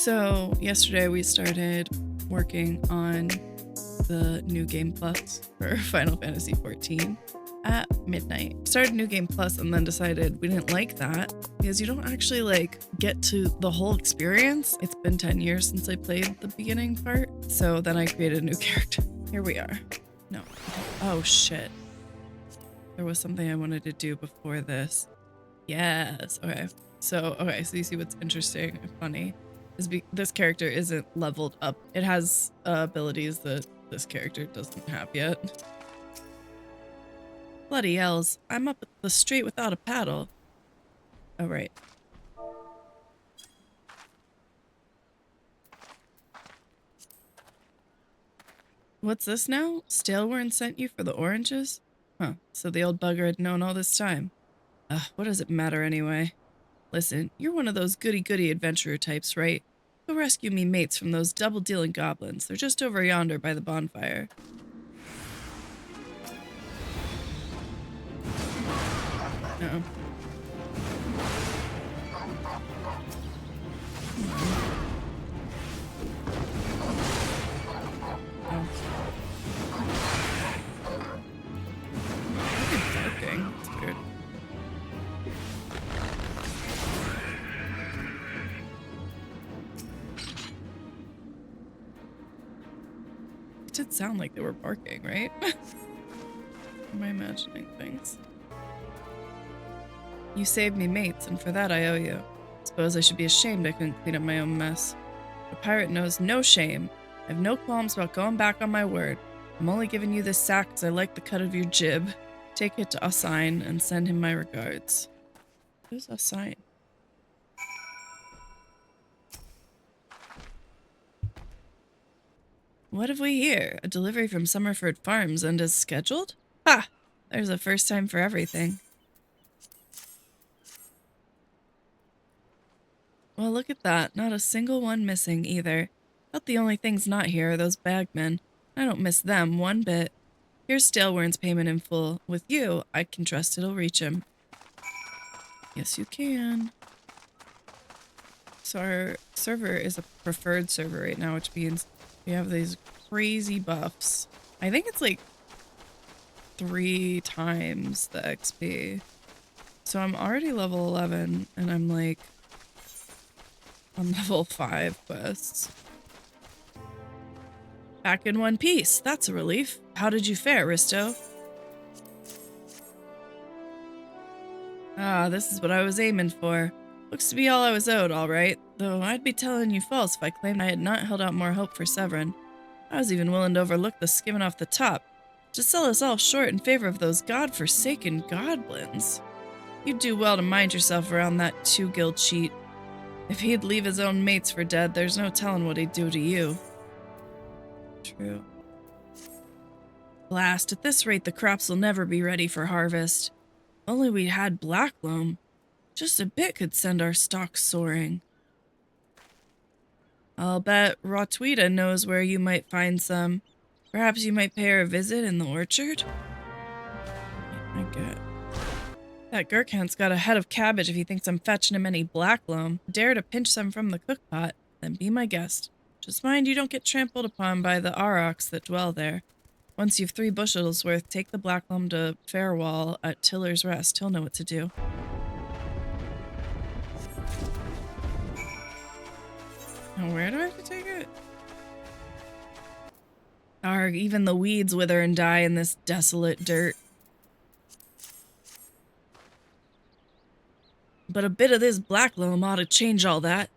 So yesterday we started working on the New Game Plus for Final Fantasy XIV at midnight. Started New Game Plus and then decided we didn't like that because you don't actually get to the whole experience. It's been 10 years since I played the beginning part. So then I created a new character. Here we are. No. Oh shit. There was something I wanted to do before this. Yes. Okay. So you see what's interesting and funny is this character isn't leveled up. It has abilities that this character doesn't have yet. Bloody yells, I'm up the street without a paddle. Oh, right. What's this now? Staleworn sent you for the oranges? Huh, so the old bugger had known all this time. What does it matter anyway? Listen, you're one of those goody-goody adventurer types, right? Go rescue me mates from those double-dealing goblins. They're just over yonder by the bonfire. Uh-oh. It did sound like they were barking, right? Am I imagining things? You saved me mates, and for that I owe you. Suppose I should be ashamed I couldn't clean up my own mess. A pirate knows no shame. I have no qualms about going back on my word. I'm only giving you this sack because I like the cut of your jib. Take it to Assign and send him my regards. Who's Assign? What have we here? A delivery from Summerford Farms and as scheduled? Ha! There's a first time for everything. Well, look at that. Not a single one missing either. About the only things not here are those bagmen. I don't miss them one bit. Here's Staleworn's payment in full. With you, I can trust it'll reach him. Yes, you can. So our server is a preferred server right now, which means we have these crazy buffs. I think it's like 3 times the XP. So I'm already level 11 and I'm like on level 5 quests. Back in one piece. That's a relief. How did you fare, Risto? Ah, this is what I was aiming for. Looks to be all I was owed, all right. Though I'd be telling you false if I claimed I had not held out more hope for Severin. I was even willing to overlook the skimming off the top. To sell us all short in favor of those god-forsaken goblins. You'd do well to mind yourself around that 2-guild cheat. If he'd leave his own mates for dead, there's no telling what he'd do to you. True. Blast, at this rate the crops will never be ready for harvest. If only we'd had black loam. Just a bit could send our stocks soaring. I'll bet Rotweeda knows where you might find some. Perhaps you might pay her a visit in the orchard? I get. That Gurkhant's got a head of cabbage if he thinks I'm fetching him any black loam. Dare to pinch some from the cookpot, then be my guest. Just mind you don't get trampled upon by the aurochs that dwell there. Once you've 3 bushels worth, take the black loam to Fairwall at Tiller's Rest. He'll know what to do. Now where do I have to take it? Arg, even the weeds wither and die in this desolate dirt. But a bit of this black loam ought to change all that.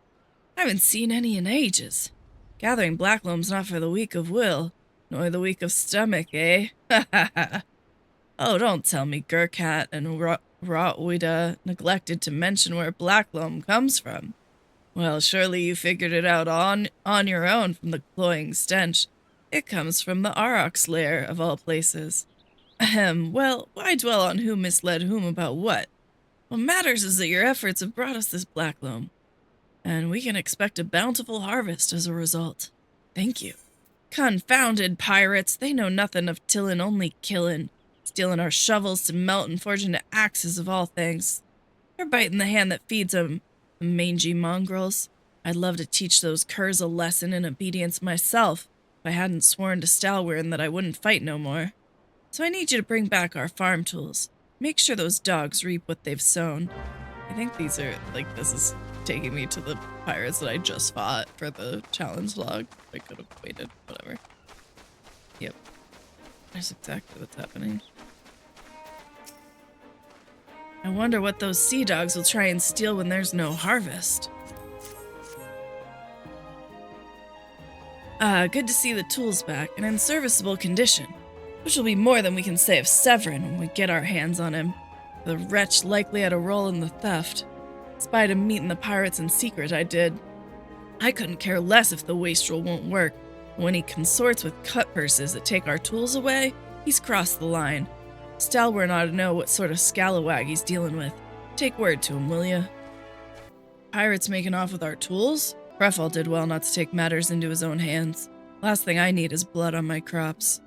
I haven't seen any in ages. Gathering black loam's not for the weak of will, nor the weak of stomach, eh? Ha ha ha. Oh, don't tell me Gurkhat and Rotweeda neglected to mention where black loam comes from. Well, surely you figured it out on your own from the cloying stench. It comes from the aurochs' lair, of all places. Ahem, well, why dwell on who misled whom about what? What matters is that your efforts have brought us this black loam, and we can expect a bountiful harvest as a result. Thank you. Confounded pirates, they know nothing of tillin', only killin', stealing our shovels to melt and forge into axes of all things. They're biting the hand that feeds 'em, the mangy mongrels. I'd love to teach those curs a lesson in obedience myself if I hadn't sworn to Stalwern that I wouldn't fight no more. So I need you to bring back our farm tools. Make sure those dogs reap what they've sown. I think these are, like, this is taking me to the pirates that I just fought for the challenge log. I could have waited, whatever. Yep. That's exactly what's happening. I wonder what those sea dogs will try and steal when there's no harvest. Good to see the tools back and in serviceable condition, which will be more than we can say of Severin when we get our hands on him. The wretch likely had a role in the theft. Despite him meeting the pirates in secret, I did. I couldn't care less if the wastrel won't work. When he consorts with cut purses that take our tools away, he's crossed the line. Stalwern ought to know what sort of scalawag he's dealing with. Take word to him, will ya? Pirates making off with our tools? Brefall did well not to take matters into his own hands. Last thing I need is blood on my crops.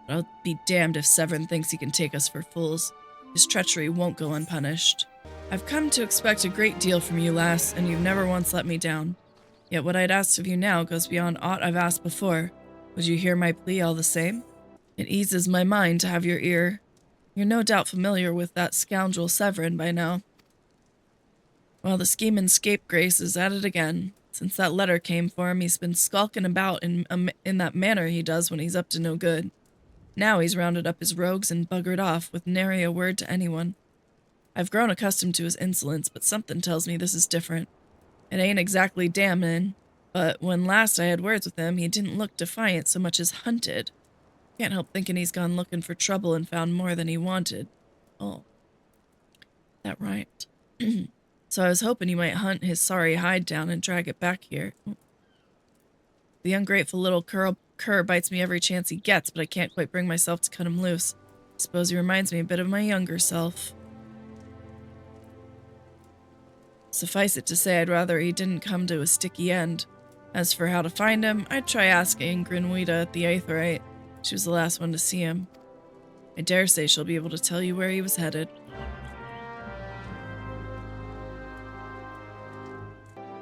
But I'll be damned if Severin thinks he can take us for fools. His treachery won't go unpunished. I've come to expect a great deal from you, lass, and you've never once let me down. Yet what I'd ask of you now goes beyond aught I've asked before. Would you hear my plea all the same? It eases my mind to have your ear. You're no doubt familiar with that scoundrel Severin by now. Well, the scheming scapegrace is at it again. Since that letter came for him, he's been skulking about in that manner he does when he's up to no good. Now he's rounded up his rogues and buggered off with nary a word to anyone. I've grown accustomed to his insolence, but something tells me this is different. It ain't exactly damning, but when last I had words with him, he didn't look defiant so much as hunted. Can't help thinking he's gone looking for trouble and found more than he wanted. Oh, that rhymed. So I was hoping he might hunt his sorry hide down and drag it back here. The ungrateful little cur bites me every chance he gets, but I can't quite bring myself to cut him loose. I suppose he reminds me a bit of my younger self. Suffice it to say, I'd rather he didn't come to a sticky end. As for how to find him, I'd try asking Grinwita at the Aetheryte. She was the last one to see him. I dare say she'll be able to tell you where he was headed.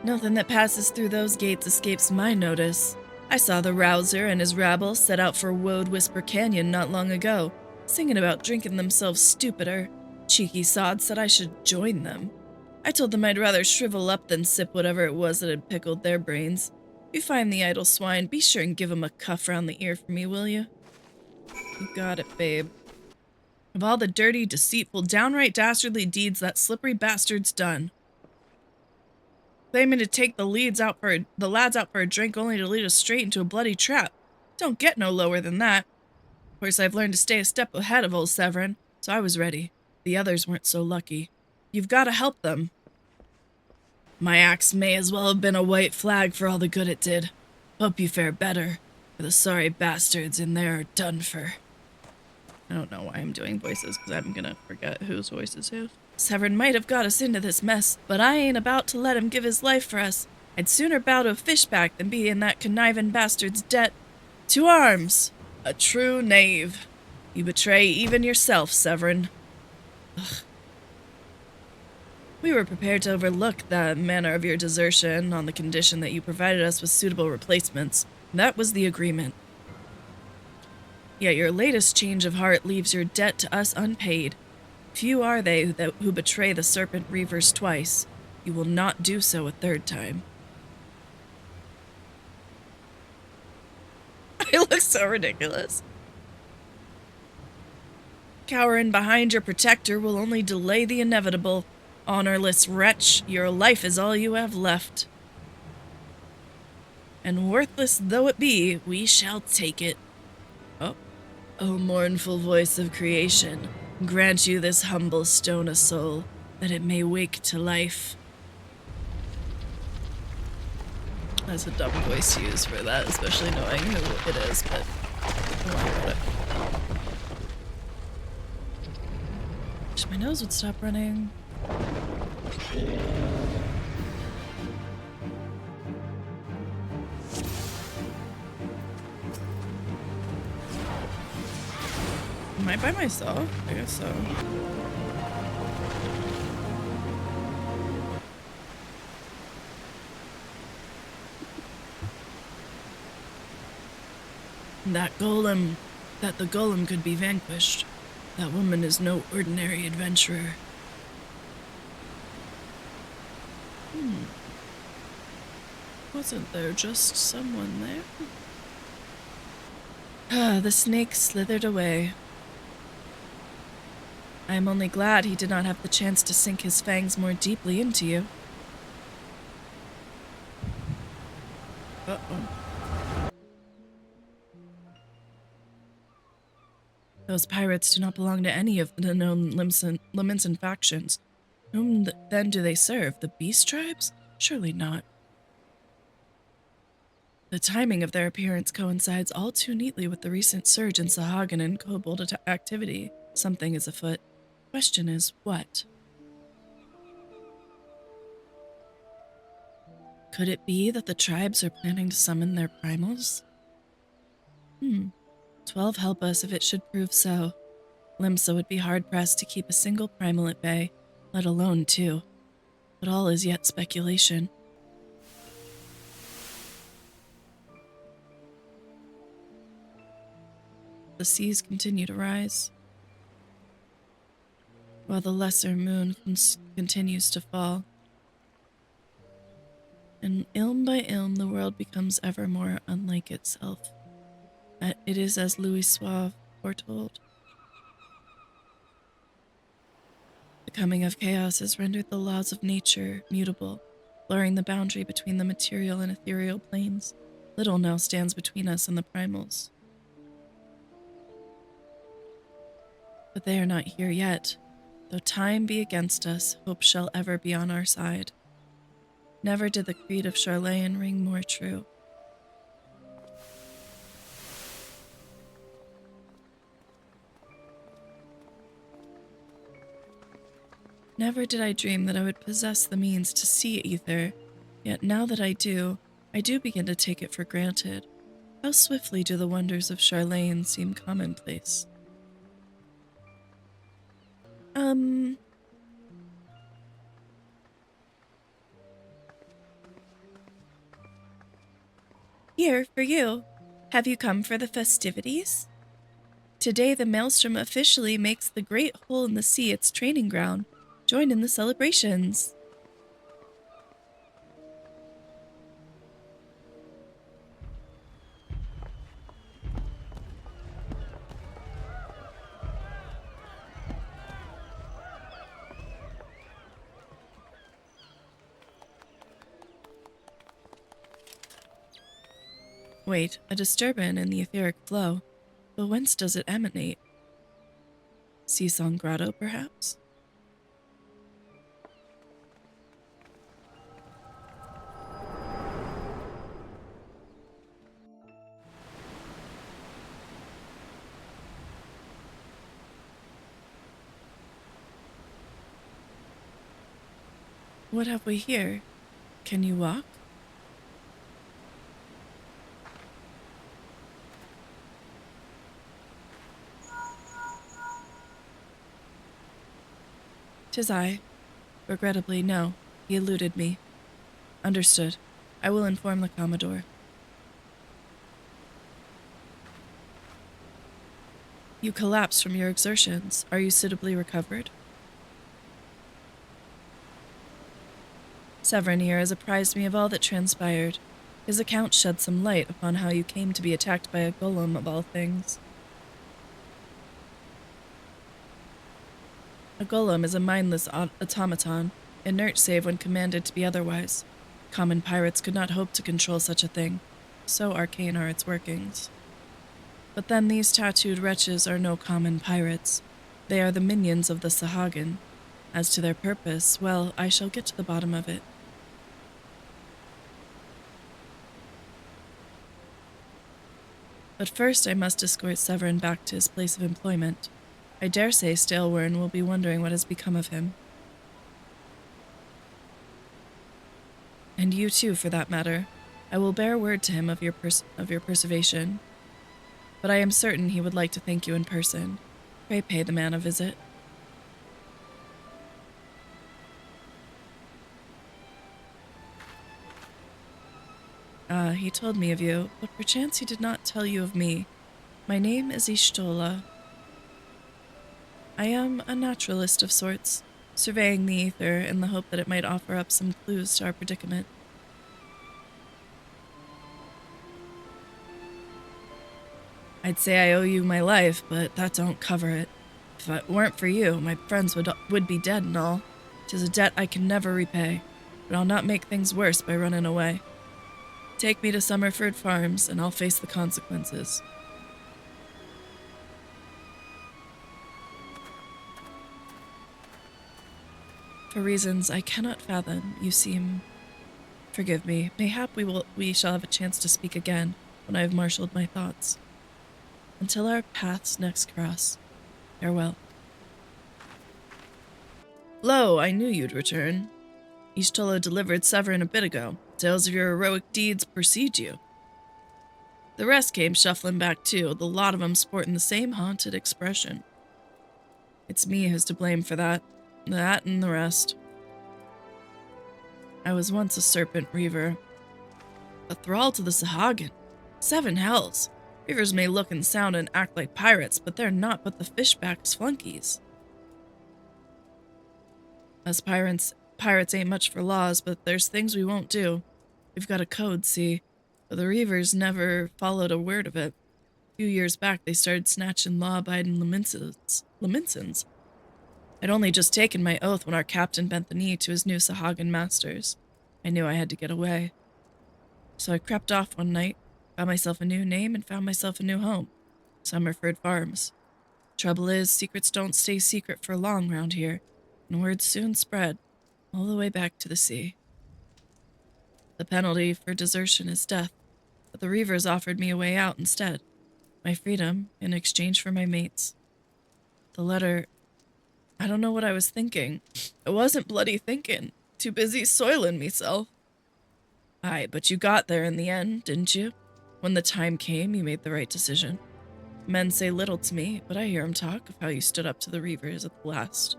Nothing that passes through those gates escapes my notice. I saw the Rouser and his rabble set out for Woad Whisper Canyon not long ago, singing about drinking themselves stupider. Cheeky sods said I should join them. I told them I'd rather shrivel up than sip whatever it was that had pickled their brains. If you find the idle swine, be sure and give him a cuff round the ear for me, will you? You got it, babe. Of all the dirty, deceitful, downright dastardly deeds that slippery bastard's done. Claiming to take the lads out for a drink only to lead us straight into a bloody trap. Don't get no lower than that. Of course, I've learned to stay a step ahead of old Severin, so I was ready. The others weren't so lucky. You've got to help them. My axe may as well have been a white flag for all the good it did. Hope you fare better, for the sorry bastards in there are done for. I don't know why I'm doing voices, because I'm gonna forget whose voice is who. Severin might have got us into this mess, but I ain't about to let him give his life for us. I'd sooner bow to a fishback than be in that conniving bastard's debt. To arms! A true knave. You betray even yourself, Severin. Ugh. We were prepared to overlook the manner of your desertion on the condition that you provided us with suitable replacements. That was the agreement. Yet your latest change of heart leaves your debt to us unpaid. Few are they who betray the serpent reavers twice. You will not do so a third time. I look so ridiculous. Cowering behind your protector will only delay the inevitable. Honorless wretch, your life is all you have left. And worthless though it be, we shall take it. Oh, O mournful voice of creation, grant you this humble stone a soul, that it may wake to life. That's a dumb voice to use for that, especially knowing who it is, but don't worry about it. Wish my nose would stop running. Am I by myself? I guess so. That the golem could be vanquished. That woman is no ordinary adventurer. Wasn't there just someone there? The snake slithered away. I am only glad he did not have the chance to sink his fangs more deeply into you. Uh-oh. Those pirates do not belong to any of the known limsa factions. Whom then do they serve? The beast tribes? Surely not. The timing of their appearance coincides all too neatly with the recent surge in sahagin and kobold activity. Something is afoot. Question is, what? Could it be that the tribes are planning to summon their primals? 12 help us if it should prove so. Limsa would be hard-pressed to keep a single primal at bay, let alone 2. But all is yet speculation. The seas continue to rise, while the lesser moon continues to fall. And ilm by ilm, the world becomes ever more unlike itself. It is as Louis Suave foretold. The coming of chaos has rendered the laws of nature mutable, blurring the boundary between the material and ethereal planes. Little now stands between us and the primals. But they are not here yet. Though time be against us, hope shall ever be on our side. Never did the creed of Garlean ring more true. Never did I dream that I would possess the means to see ether, yet now that I do begin to take it for granted. How swiftly do the wonders of Garlean seem commonplace. Here, for you. Have you come for the festivities? Today, the Maelstrom officially makes the Great Hole in the Sea its training ground. Join in the celebrations. Wait, a disturbance in the etheric flow. But whence does it emanate? Seasong Grotto, perhaps? What have we here? Can you walk? "'Tis I. Regrettably, no. He eluded me. Understood. I will inform the Commodore." "You collapsed from your exertions. Are you suitably recovered?" Severin here has apprised me of all that transpired. His account shed some light upon how you came to be attacked by a golem of all things. A golem is a mindless automaton, inert save when commanded to be otherwise. Common pirates could not hope to control such a thing. So arcane are its workings. But then these tattooed wretches are no common pirates. They are the minions of the sahagin. As to their purpose, well, I shall get to the bottom of it. But first I must escort Severin back to his place of employment. I dare say Stalewern will be wondering what has become of him. And you too, for that matter. I will bear word to him of your preservation. But I am certain he would like to thank you in person. Pray pay the man a visit. He told me of you, but perchance he did not tell you of me. My name is Ishtola. I am a naturalist of sorts, surveying the ether in the hope that it might offer up some clues to our predicament. I'd say I owe you my life, but that don't cover it. If it weren't for you, my friends would be dead and all. 'Tis a debt I can never repay, but I'll not make things worse by running away. Take me to Summerford Farms, and I'll face the consequences. For reasons I cannot fathom, you seem... Forgive me. Mayhap we shall have a chance to speak again when I have marshaled my thoughts. Until our paths next cross, farewell. Lo, I knew you'd return. Ishtolo delivered Severin a bit ago. Tales of your heroic deeds precede you. The rest came shuffling back too, the lot of 'em sporting the same haunted expression. It's me who's to blame for that and the rest. I was once a serpent reaver, a thrall to the sahagin. 7 hells. Reavers may look and sound and act like pirates, but they're not but the fishbacks flunkies. Us pirates ain't much for laws, but there's things we won't do. We've got a code, see, but the Reavers never followed a word of it. A few years back, they started snatching law-abiding lominsans. I'd only just taken my oath when our captain bent the knee to his new sahagin masters. I knew I had to get away. So I crept off one night, found myself a new name, and found myself a new home. Summerford Farms. Trouble is, secrets don't stay secret for long round here, and word soon spread, all the way back to the sea. The penalty for desertion is death, but the Reavers offered me a way out instead. My freedom in exchange for my mates. The letter... I don't know what I was thinking. I wasn't bloody thinking. Too busy soiling meself. Aye, but you got there in the end, didn't you? When the time came, you made the right decision. Men say little to me, but I hear 'em talk of how you stood up to the Reavers at the last.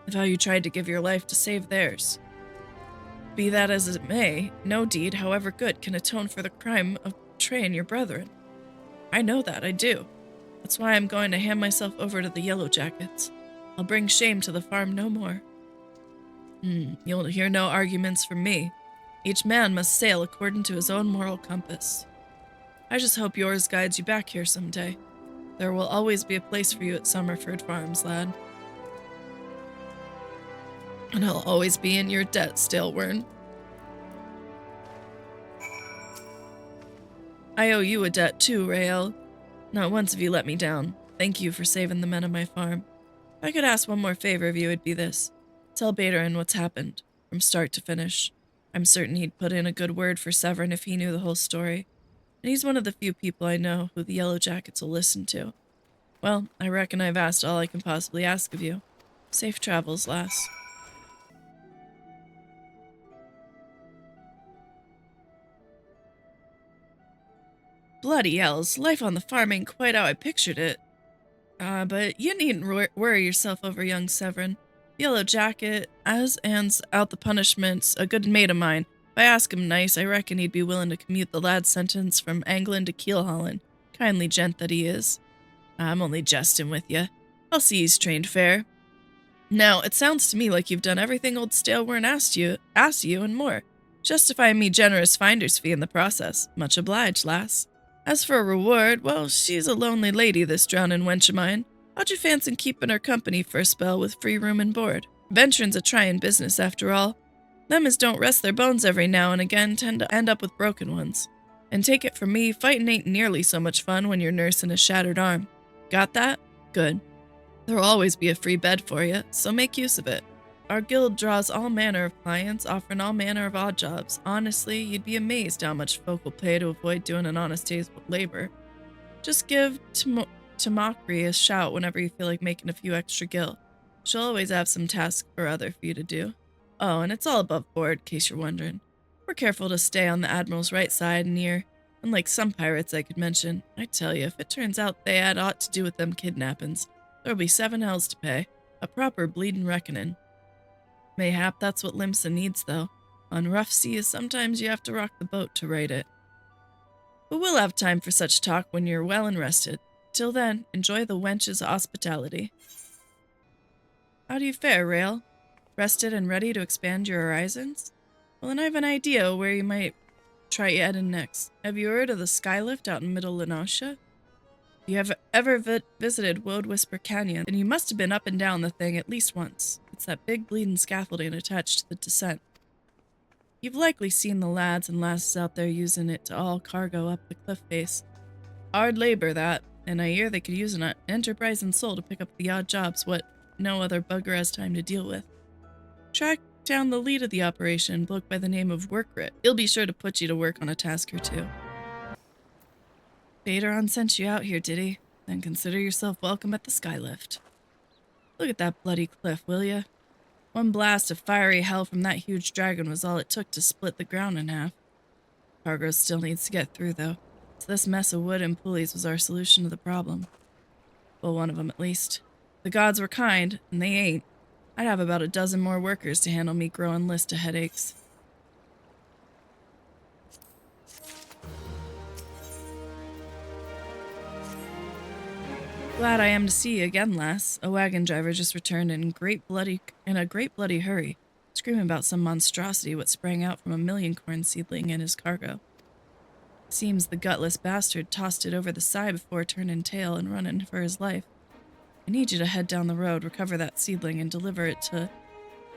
Of how you tried to give your life to save theirs. Be that as it may, no deed, however good, can atone for the crime of betraying your brethren. I know that, I do. That's why I'm going to hand myself over to the Yellow Jackets. I'll bring shame to the farm no more. You'll hear no arguments from me. Each man must sail according to his own moral compass. I just hope yours guides you back here someday. There will always be a place for you at Summerford Farms, lad. And I'll always be in your debt, Stalewern. I owe you a debt too, Rael. Not once have you let me down. Thank you for saving the men of my farm. If I could ask one more favor of you, it'd be this. Tell Betrayal what's happened, from start to finish. I'm certain he'd put in a good word for Severin if he knew the whole story. And he's one of the few people I know who the Yellow Jackets will listen to. Well, I reckon I've asked all I can possibly ask of you. Safe travels, lass. Bloody hells, life on the farm ain't quite how I pictured it. But you needn't worry yourself over young Severin. Yellow Jacket, as hands out the punishments, a good mate of mine. If I ask him nice, I reckon he'd be willing to commute the lad's sentence from England to Keelholland. Kindly gent that he is. I'm only jesting with you. I'll see he's trained fair. Now, it sounds to me like you've done everything old Stalewern asked you and more. Justifying me generous finder's fee in the process. Much obliged, lass. As for a reward, well, she's a lonely lady, this drowning wench of mine. How'd you fancy keeping her company for a spell with free room and board? Venturing's a trying business, after all. Them as don't rest their bones every now and again tend to end up with broken ones. And take it from me, fighting ain't nearly so much fun when you're nursing a shattered arm. Got that? Good. There'll always be a free bed for you, so make use of it. Our guild draws all manner of clients, offering all manner of odd jobs. Honestly, you'd be amazed how much folk will pay to avoid doing an honest day's labor. Just give Mockery a shout whenever you feel like making a few extra gil. She'll always have some task or other for you to do. Oh, and it's all above board, in case you're wondering. We're careful to stay on the Admiral's right side and near. Unlike some pirates I could mention, I tell you, if it turns out they had aught to do with them kidnappings, there'll be 7 hells to pay. A proper bleedin' reckoning. Mayhap that's what limsa needs, though. On rough seas, sometimes you have to rock the boat to right it. But we'll have time for such talk when you're well and rested. Till then, enjoy the wench's hospitality. How do you fare, Rail? Rested and ready to expand your horizons? Well, then I have an idea where you might try heading next. Have you heard of the skylift out in Middle Noscea? If you have ever visited Woad Whisper Canyon, then you must have been up and down the thing at least once. It's that big bleeding scaffolding attached to the descent. You've likely seen the lads and lasses out there using it to haul cargo up the cliff face. Hard labor, that, and I hear they could use an enterprising soul to pick up the odd jobs what no other bugger has time to deal with. Track down the lead of the operation, a bloke by the name of Workrit. He'll be sure to put you to work on a task or two. Baderon sent you out here, did he? Then consider yourself welcome at the skylift. Look at that bloody cliff, will ya? One blast of fiery hell from that huge dragon was all it took to split the ground in half. Cargo still needs to get through, though, so this mess of wood and pulleys was our solution to the problem. Well, one of them at least. The gods were kind, and they ain't. I'd have about a dozen more workers to handle me growing list of headaches. Glad I am to see you again, lass. A wagon driver just returned in a great bloody hurry, screaming about some monstrosity what sprang out from a million corn seedling in his cargo. Seems the gutless bastard tossed it over the side before turning tail and running for his life. I need you to head down the road, recover that seedling, and deliver it to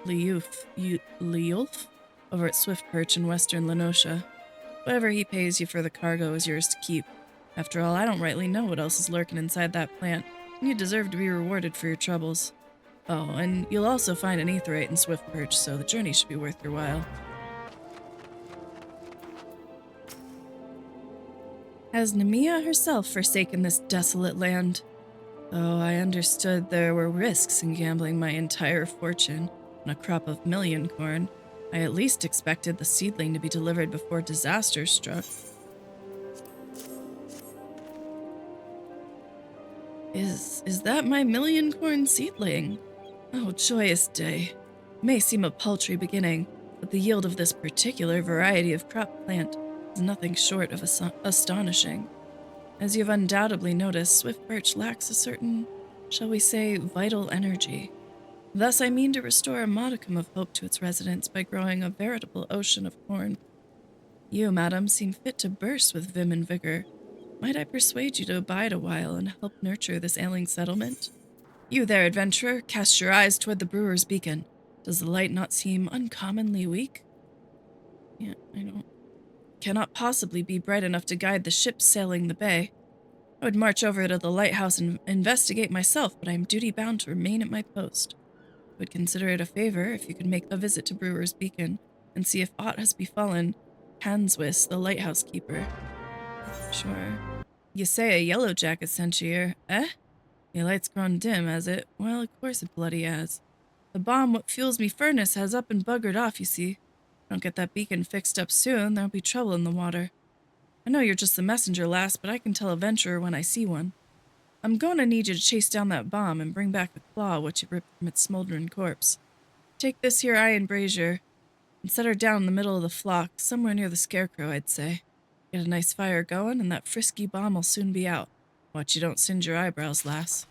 Leulf over at Swift Perch in western Noscea. Whatever he pays you for the cargo is yours to keep. After all, I don't rightly know what else is lurking inside that plant, and you deserve to be rewarded for your troubles. Oh, and you'll also find an aetheryte in Swift Perch, so the journey should be worth your while. Has Nemea herself forsaken this desolate land? Oh, I understood there were risks in gambling my entire fortune on a crop of million corn. I at least expected the seedling to be delivered before disaster struck. Is that my million corn seedling? Oh, joyous day. It may seem a paltry beginning, but the yield of this particular variety of crop plant is nothing short of astonishing. As you've undoubtedly noticed, Swift Perch lacks a certain, shall we say, vital energy. Thus I mean to restore a modicum of hope to its residents by growing a veritable ocean of corn. You, madam, seem fit to burst with vim and vigor. Might I persuade you to abide a while and help nurture this ailing settlement? You there, adventurer, cast your eyes toward the brewer's beacon. Does the light not seem uncommonly weak? Yeah, I don't. Cannot possibly be bright enough to guide the ships sailing the bay. I would march over to the lighthouse and investigate myself, but I am duty-bound to remain at my post. I would consider it a favor if you could make a visit to Brewer's Beacon and see if aught has befallen Hanswis, the lighthouse keeper. Sure. You say a yellow jacket sent you here, eh? Your light's grown dim, has it? Well, of course it bloody has. The bomb what fuels me furnace has up and buggered off, you see. Don't get that beacon fixed up soon, there'll be trouble in the water. I know you're just the messenger, lass, but I can tell a venturer when I see one. I'm going to need you to chase down that bomb and bring back the claw what you ripped from its smoldering corpse. Take this here iron brazier and set her down in the middle of the flock, somewhere near the scarecrow, I'd say. Get a nice fire going, and that frisky bomb will soon be out. Watch you don't singe your eyebrows, lass.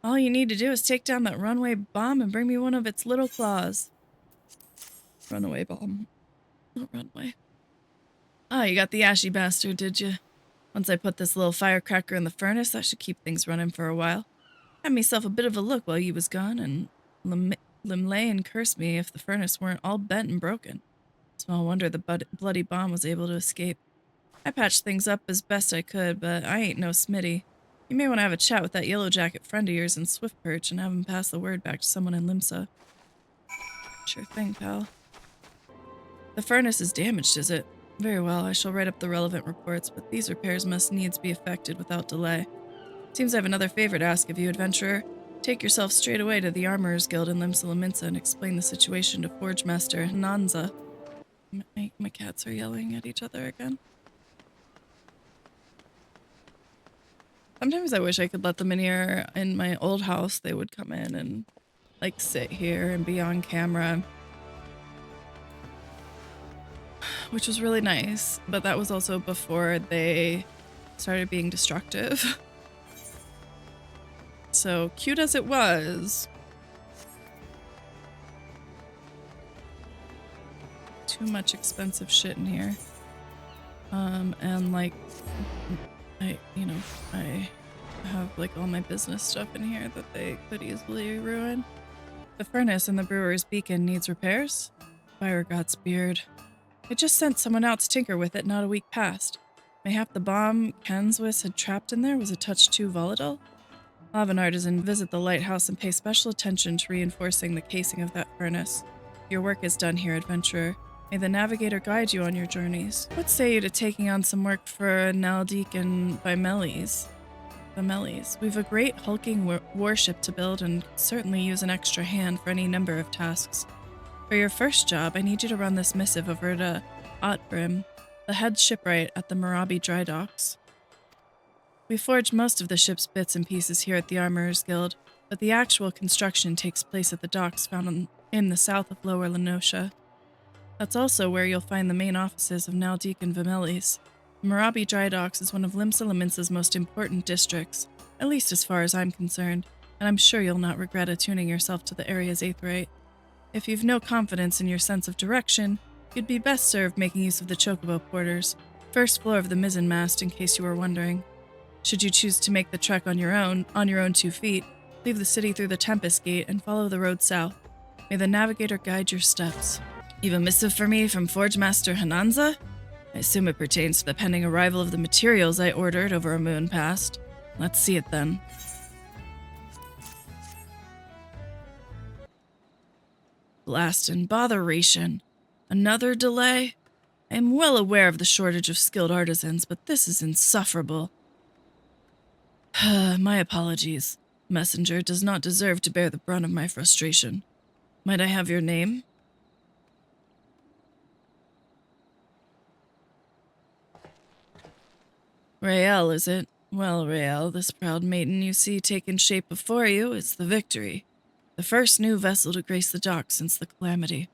All you need to do is take down that runaway bomb and bring me one of its little claws. Runaway bomb. Not runaway. Ah, you got the ashy bastard, did you? Once I put this little firecracker in the furnace, that should keep things running for a while. Had myself a bit of a look while you was gone, and Limlay and cursed me if the furnace weren't all bent and broken. Small wonder the bloody bomb was able to escape. I patched things up as best I could, but I ain't no smitty. You may want to have a chat with that yellow jacket friend of yours in Swift Perch and have him pass the word back to someone in Limsa. Sure thing, pal. The furnace is damaged, is it? Very well, I shall write up the relevant reports, but these repairs must needs be effected without delay. Seems I have another favor to ask of you, adventurer. Take yourself straight away to the Armorers Guild in Limsa and explain the situation to Forge Master Hananza. My cats are yelling at each other again. Sometimes I wish I could let them in here. In my old house, they would come in and, like, sit here and be on camera, which was really nice, but that was also before they started being destructive. So, cute as it was, too much expensive shit in here. And like, I have like all my business stuff in here that they could easily ruin. The furnace in the brewer's beacon needs repairs. Fire God's beard. I just sent someone out to tinker with it not a week past. Mayhap the bomb Kanswis had trapped in there was a touch too volatile? I'll have an artisan visit the lighthouse and pay special attention to reinforcing the casing of that furnace. Your work is done here, adventurer. May the navigator guide you on your journeys. What say you to taking on some work for Naldik and Vimelis? We've a great hulking warship to build and certainly use an extra hand for any number of tasks. For your first job, I need you to run this missive over to Otbrim, the head shipwright at the Marabi dry docks. We forge most of the ship's bits and pieces here at the Armorers Guild, but the actual construction takes place at the docks found in the south of Lower Noscea. That's also where you'll find the main offices of Naldik and Vimelis. Marabi Dry Docks is one of Limsa's most important districts, at least as far as I'm concerned, and I'm sure you'll not regret attuning yourself to the area's aetheryte. If you've no confidence in your sense of direction, you'd be best served making use of the chocobo porters, first floor of the mizzenmast in case you were wondering. Should you choose to make the trek on your own 2 feet, leave the city through the Tempest Gate and follow the road south. May the navigator guide your steps. You've a missive for me from Forge Master Hananza? I assume it pertains to the pending arrival of the materials I ordered over a moon past. Let's see it then. Blast and botheration. Another delay? I am well aware of the shortage of skilled artisans, but this is insufferable. My apologies. Messenger does not deserve to bear the brunt of my frustration. Might I have your name? Rael, is it? Well, Rael, this proud maiden you see taking shape before you is the Victory, the first new vessel to grace the docks since the calamity.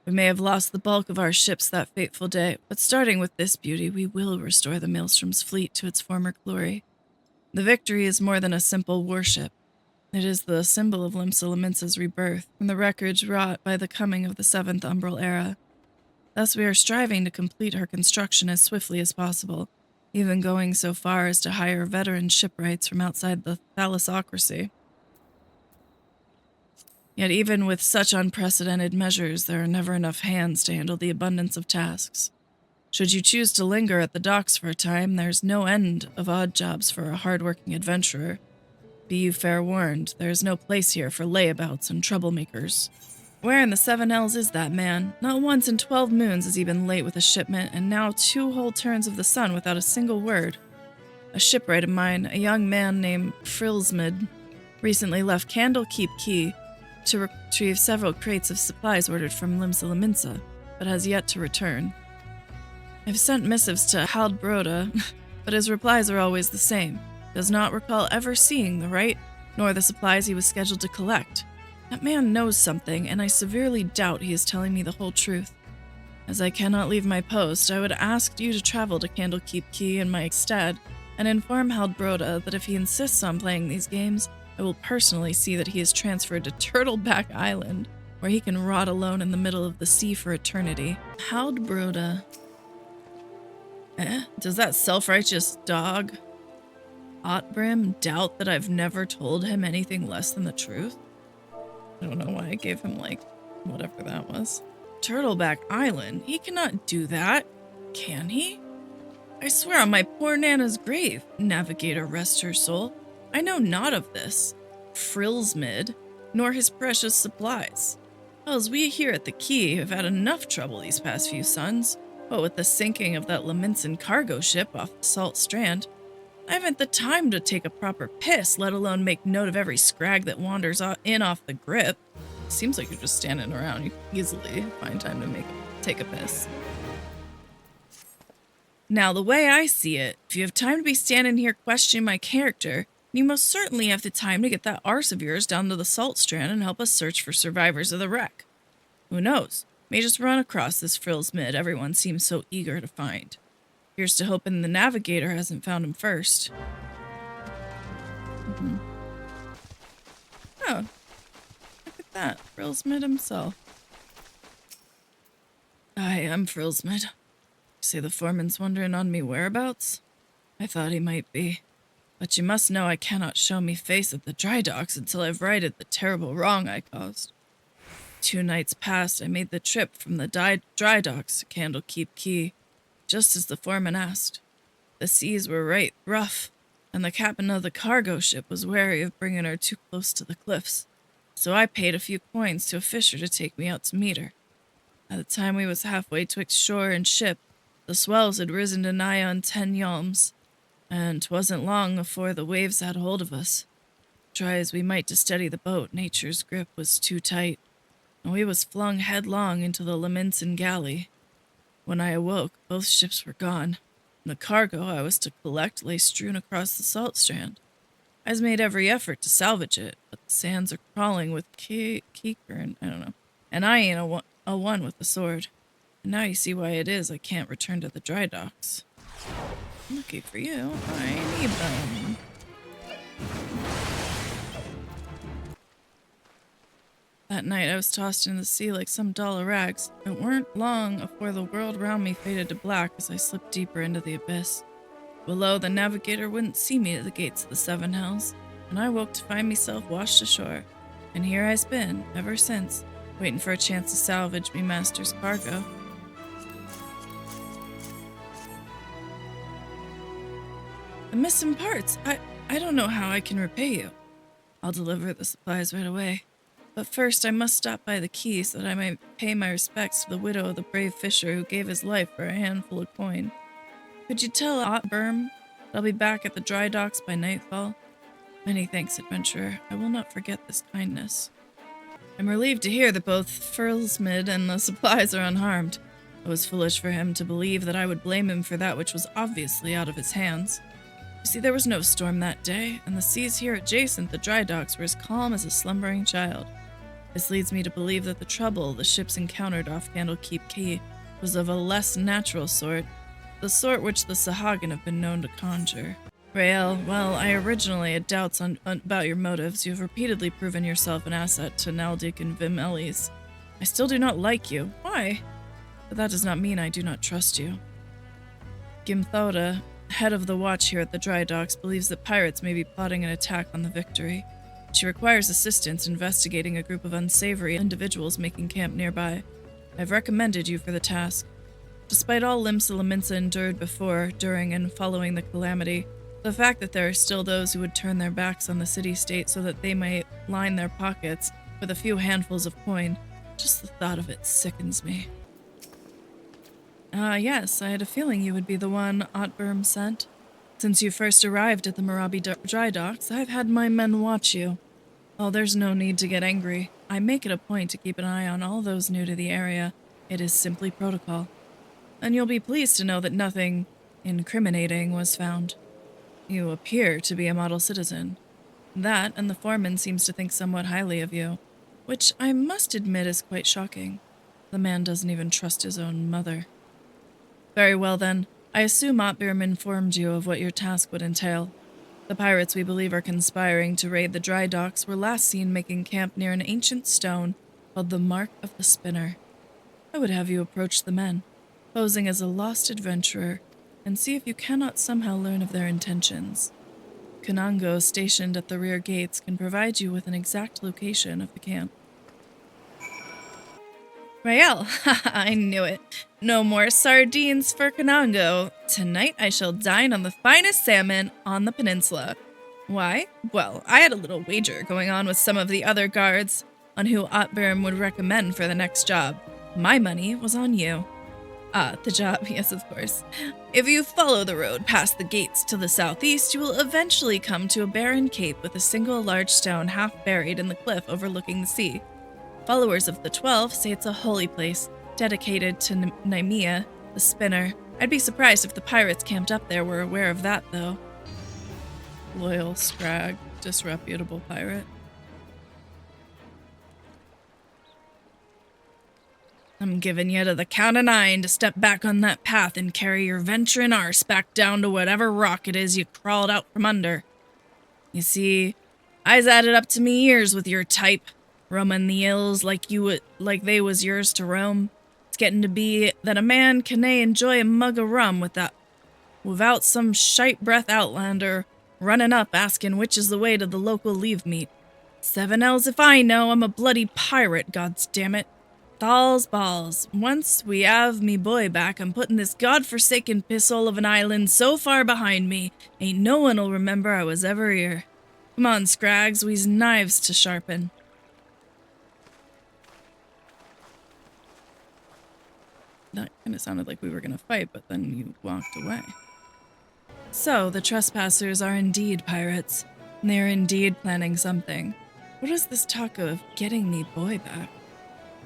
We may have lost the bulk of our ships that fateful day, but starting with this beauty, we will restore the Maelstrom's fleet to its former glory. The Victory is more than a simple warship. It is the symbol of Limsa's rebirth and the wreckage wrought by the coming of the 7th Umbral Era. Thus we are striving to complete her construction as swiftly as possible, even going so far as to hire veteran shipwrights from outside the thalassocracy. Yet even with such unprecedented measures, there are never enough hands to handle the abundance of tasks. Should you choose to linger at the docks for a time, there's no end of odd jobs for a hard-working adventurer. Be you fair warned, there is no place here for layabouts and troublemakers. Where in the 7 L's is that man? Not once in 12 moons has he been late with a shipment, and now 2 whole turns of the sun without a single word. A shipwright of mine, a young man named frillsmid, recently left Candlekeep Quay to retrieve several crates of supplies ordered from Limsa, but has yet to return. I've sent missives to Haldbroda, but his replies are always the same. Does not recall ever seeing the right, nor the supplies he was scheduled to collect. That man knows something, and I severely doubt he is telling me the whole truth. As I cannot leave my post, I would ask you to travel to Candlekeep Quay in my stead, and inform Haldbroda that if he insists on playing these games, I will personally see that he is transferred to Turtleback Island, where he can rot alone in the middle of the sea for eternity. Haldbroda. Does that self-righteous dog, Otbrim, doubt that I've never told him anything less than the truth? I don't know why I gave him, like, whatever that was. Turtleback Island? He cannot do that. Can he? I swear on my poor Nana's grave, Navigator rest her soul, I know not of this, frillsmid, nor his precious supplies. Hells, we here at the quay have had enough trouble these past few suns. But with the sinking of that Lominsan cargo ship off the Salt Strand, I haven't the time to take a proper piss, let alone make note of every scrag that wanders in off the grip. Seems like you're just standing around. You can easily find time to take a piss. Now, the way I see it, if you have time to be standing here questioning my character, you most certainly have the time to get that arse of yours down to the Salt Strand and help us search for survivors of the wreck. Who knows? May just run across this frillsmid everyone seems so eager to find. Here's to hoping the navigator hasn't found him first. Oh, look at that. Frillsmid himself. Hi, I'm Frillsmid. You say the foreman's wondering on me whereabouts? I thought he might be. But you must know I cannot show me face at the dry docks until I've righted the terrible wrong I caused. 2 nights past, I made the trip from the dry docks to Candlekeep Quay, just as the foreman asked. The seas were right rough, and the captain of the cargo ship was wary of bringing her too close to the cliffs, so I paid a few coins to a fisher to take me out to meet her. By the time we was halfway twixt shore and ship, the swells had risen to nigh on 10 yalms, and 'twasn't long afore the waves had hold of us. Try as we might to steady the boat, nature's grip was too tight, and we was flung headlong into the Lominsan galley. When I awoke, both ships were gone, and the cargo I was to collect lay strewn across the Salt Strand. I's made every effort to salvage it, but the sands are crawling with keeker, and I ain't a one with the sword. And now you see why it is I can't return to the dry docks. Lucky for you, I need them. That night I was tossed in the sea like some doll of rags. It weren't long afore the world round me faded to black as I slipped deeper into the abyss. Below, the navigator wouldn't see me at the gates of the 7 hells, and I woke to find myself washed ashore. And here I's been, ever since, waiting for a chance to salvage me master's cargo. The missing parts. I don't know how I can repay you. I'll deliver the supplies right away. But first I must stop by the quay so that I may pay my respects to the widow of the brave fisher who gave his life for a handful of coin. Could you tell Otberm that I'll be back at the dry docks by nightfall? Many thanks, adventurer. I will not forget this kindness. I'm relieved to hear that both Frillsmid and the supplies are unharmed. It was foolish for him to believe that I would blame him for that which was obviously out of his hands. You see, there was no storm that day, and the seas here adjacent the dry docks were as calm as a slumbering child. This leads me to believe that the trouble the ships encountered off Candlekeep Quay was of a less natural sort, the sort which the sahagin have been known to conjure. Rael, while I originally had doubts about your motives, you have repeatedly proven yourself an asset to Naldik and Vim Ellis. I still do not like you. Why? But that does not mean I do not trust you. Gimthoda, head of the watch here at the dry docks, believes that pirates may be plotting an attack on the Victory. She requires assistance investigating a group of unsavory individuals making camp nearby. I've recommended you for the task. Despite all Lominsa endured before, during, and following the calamity, the fact that there are still those who would turn their backs on the city-state so that they may line their pockets with a few handfuls of coin, just the thought of it sickens me. Yes, I had a feeling you would be the one Otberm sent. Since you first arrived at the Marabi dry docks, I've had my men watch you. Oh, there's no need to get angry. I make it a point to keep an eye on all those new to the area. It is simply protocol. And you'll be pleased to know that nothing incriminating was found. You appear to be a model citizen. That, and the foreman seems to think somewhat highly of you, which I must admit is quite shocking. The man doesn't even trust his own mother. Very well, then. I assume Otberm informed you of what your task would entail. The pirates we believe are conspiring to raid the dry docks were last seen making camp near an ancient stone called the Mark of the Spinner. I would have you approach the men, posing as a lost adventurer, and see if you cannot somehow learn of their intentions. Kanango, stationed at the rear gates, can provide you with an exact location of the camp. Rael, I knew it. No more sardines for Kanango. Tonight I shall dine on the finest salmon on the peninsula. Why? Well, I had a little wager going on with some of the other guards on who Otberm would recommend for the next job. My money was on you. Ah, the job, yes, of course. If you follow the road past the gates to the southeast, you will eventually come to a barren cape with a single large stone half buried in the cliff overlooking the sea. Followers of the 12 say it's a holy place, dedicated to Nymea, the spinner. I'd be surprised if the pirates camped up there were aware of that, though. Loyal, scrag, disreputable pirate. I'm giving you to the count of 9 to step back on that path and carry your venturing arse back down to whatever rock it is you crawled out from under. You see, I's added up to me years with your type, roaming the hills like they was yours to roam. It's getting to be that a man can enjoy a mug of rum without some shite breath outlander running up asking which is the way to the local leave meet. 7 L's if I know, I'm a bloody pirate, goddammit. Thalls balls. Once we have me boy back, I'm putting this godforsaken pisshole of an island so far behind me, ain't no one'll remember I was ever here. Come on, Scrags, we's knives to sharpen. That kind of sounded like we were going to fight, but then you walked away. So, the trespassers are indeed pirates, and they are indeed planning something. What is this talk of getting me boy back?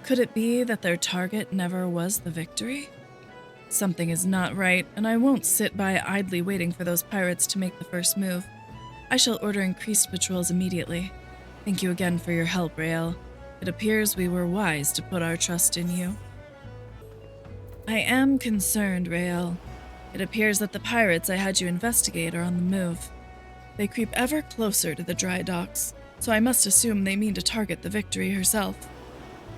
Could it be that their target never was the victory? Something is not right, and I won't sit by idly waiting for those pirates to make the first move. I shall order increased patrols immediately. Thank you again for your help, Rael. It appears we were wise to put our trust in you. I am concerned, Rael. It appears that the pirates I had you investigate are on the move. They creep ever closer to the dry docks, so I must assume they mean to target the Victory herself.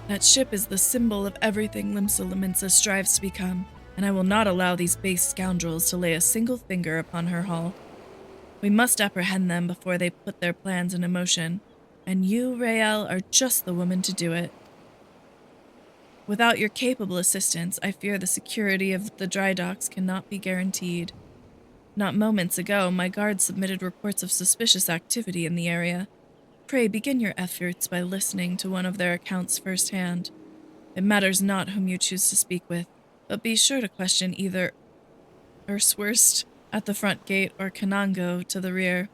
That ship is the symbol of everything lominsa strives to become, and I will not allow these base scoundrels to lay a single finger upon her hull. We must apprehend them before they put their plans into motion, and you, Rael, are just the woman to do it. Without your capable assistance, I fear the security of the dry docks cannot be guaranteed. Not moments ago, my guards submitted reports of suspicious activity in the area. Pray begin your efforts by listening to one of their accounts firsthand. It matters not whom you choose to speak with, but be sure to question either Ursworst at the front gate or Kanango to the rear.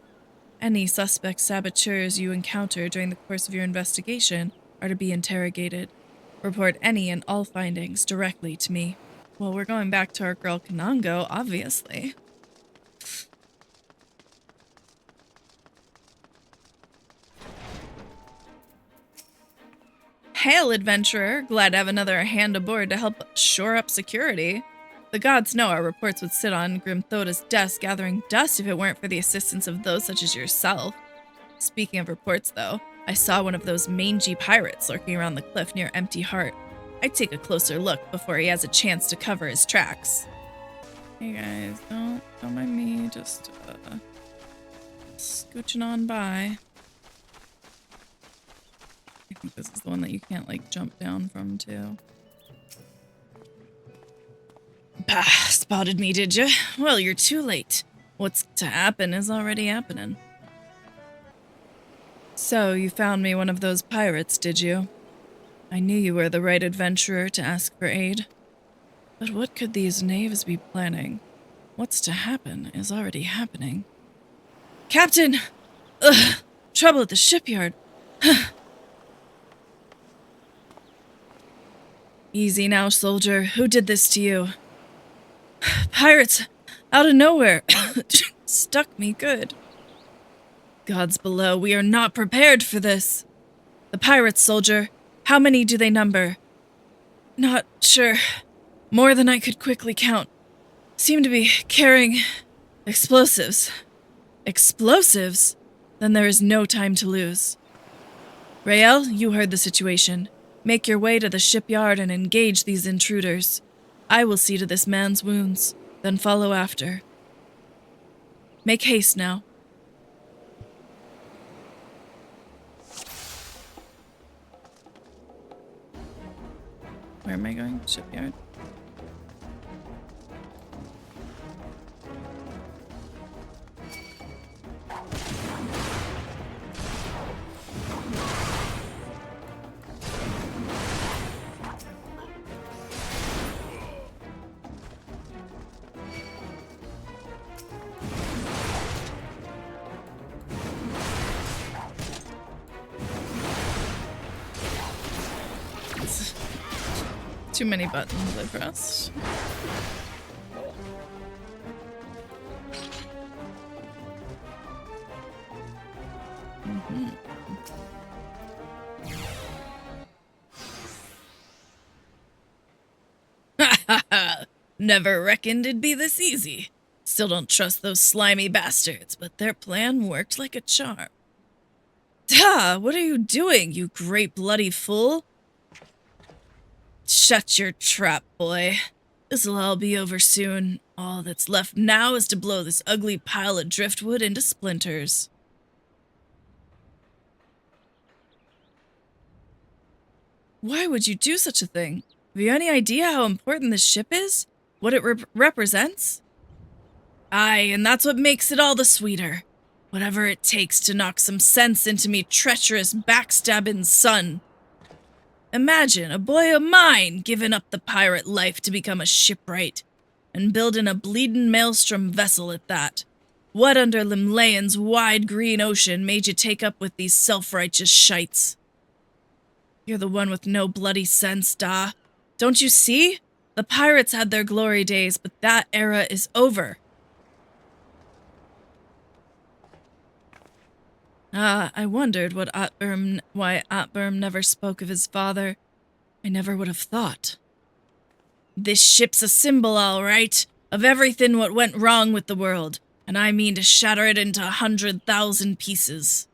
Any suspect saboteurs you encounter during the course of your investigation are to be interrogated. Report any and all findings directly to me. Well, we're going back to our girl Kanango, obviously. Hail, adventurer! Glad to have another hand aboard to help shore up security. The gods know our reports would sit on Grimthoda's desk gathering dust if it weren't for the assistance of those such as yourself. Speaking of reports, though, I saw one of those mangy pirates lurking around the cliff near Empty Heart. I'd take a closer look before he has a chance to cover his tracks. Hey guys, don't mind me, just scooching on by. I think this is the one that you can't, like, jump down from, too. Bah, spotted me, did you? Well, you're too late. What's to happen is already happening. So, you found me one of those pirates, did you? I knew you were the right adventurer to ask for aid. But what could these knaves be planning? What's to happen is already happening. Captain! Ugh! Trouble at the shipyard! Easy now, soldier. Who did this to you? Pirates! Out of nowhere! Stuck me good. Gods below, we are not prepared for this. The pirates, soldier. How many do they number? Not sure. More than I could quickly count. Seem to be carrying explosives. Explosives? Then there is no time to lose. Rael, you heard the situation. Make your way to the shipyard and engage these intruders. I will see to this man's wounds, then follow after. Make haste now. Where am I going? Shipyard. Too many buttons I pressed. Never reckoned it'd be this easy. Still don't trust those slimy bastards, but their plan worked like a charm. Duh, what are you doing, you great bloody fool? Shut your trap, boy. This'll all be over soon. All that's left now is to blow this ugly pile of driftwood into splinters. Why would you do such a thing? Have you any idea how important this ship is? What it represents? Aye, and that's what makes it all the sweeter. Whatever it takes to knock some sense into me treacherous backstabbing son. Imagine a boy of mine giving up the pirate life to become a shipwright, and building a bleedin' maelstrom vessel at that. What under Limlayan's wide green ocean made you take up with these self-righteous shites? You're the one with no bloody sense, Da. Don't you see? The pirates had their glory days, but that era is over. I wondered why Atburm never spoke of his father. I never would have thought. This ship's a symbol, all right, of everything what went wrong with the world, and I mean to shatter it into 100,000 pieces.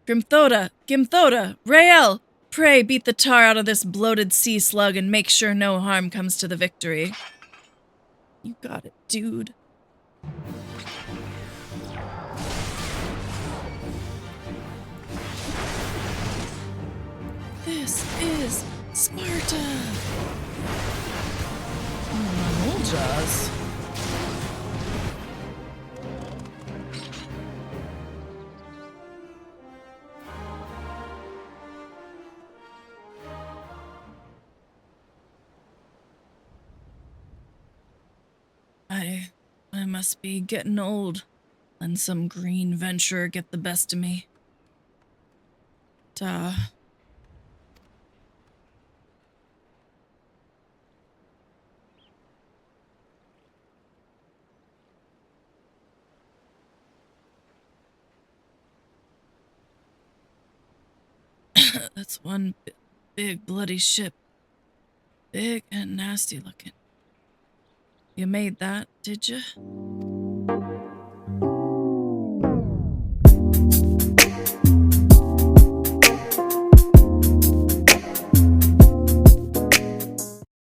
Gimthoda, Rael, pray beat the tar out of this bloated sea slug and make sure no harm comes to the Victory. You got it, dude. This is Sparta! Jaws. I must be getting old, and some green venturer get the best of me. Duh. That's one big bloody ship. Big and nasty looking. You made that, did you?